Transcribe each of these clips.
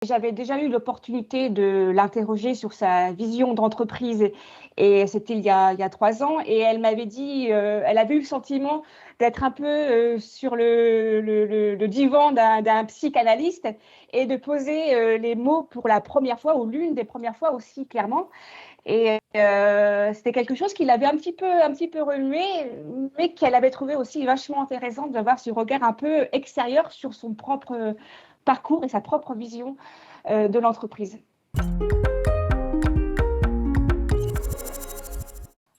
J'avais déjà eu l'opportunité de l'interroger sur sa vision d'entreprise et c'était il y a 3 ans et elle m'avait dit, elle avait eu le sentiment d'être un peu sur le divan d'un psychanalyste et de poser les mots pour la première fois ou l'une des premières fois aussi clairement. Et c'était quelque chose qui l'avait un petit peu remué, mais qu'elle avait trouvé aussi vachement intéressant d'avoir ce regard un peu extérieur sur son propre parcours et sa propre vision de l'entreprise.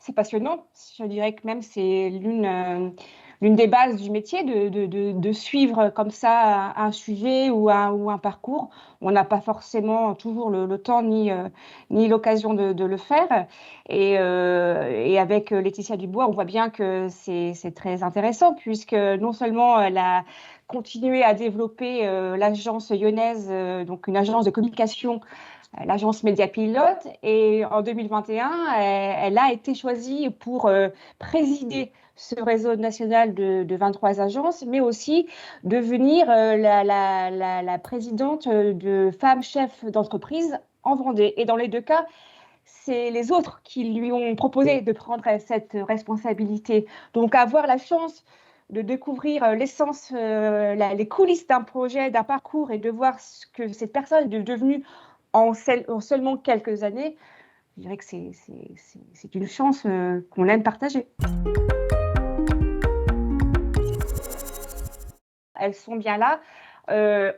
C'est passionnant, je dirais que même c'est l'une des bases du métier de suivre comme ça un sujet ou un parcours. On n'a pas forcément toujours le temps ni l'occasion de le faire. Et avec Laetitia Dubois, on voit bien que c'est très intéressant puisque non seulement elle a continué à développer l'agence lyonnaise, donc une agence de communication, l'agence Média Pilote. Et en 2021, elle a été choisie pour présider ce réseau national de 23 agences, mais aussi devenir la présidente de femmes chefs d'entreprise en Vendée. Et dans les deux cas, c'est les autres qui lui ont proposé de prendre cette responsabilité. Donc avoir la chance de découvrir l'essence, les coulisses d'un projet, d'un parcours et de voir ce que cette personne est devenue en seulement quelques années, je dirais que c'est une chance qu'on aime partager. Elles sont bien là.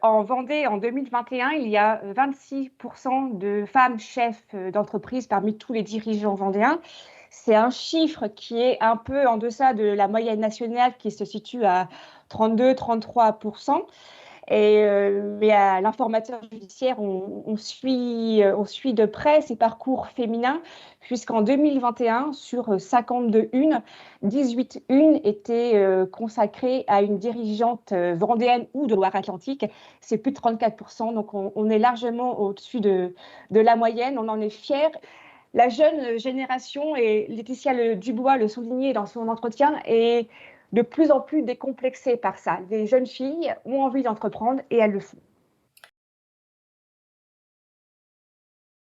En Vendée, en 2021, il y a 26% de femmes chefs d'entreprise parmi tous les dirigeants vendéens. C'est un chiffre qui est un peu en deçà de la moyenne nationale qui se situe à 32-33%. Mais à l'informateur judiciaire, on suit de près ces parcours féminins, puisqu'en 2021, sur 52 unes, 18 unes étaient consacrées à une dirigeante vendéenne ou de Loire-Atlantique. C'est plus de 34%, donc on est largement au-dessus de la moyenne, on en est fiers. La jeune génération, et Laetitia Dubois le soulignait dans son entretien, est de plus en plus décomplexée par ça. Les jeunes filles ont envie d'entreprendre et elles le font.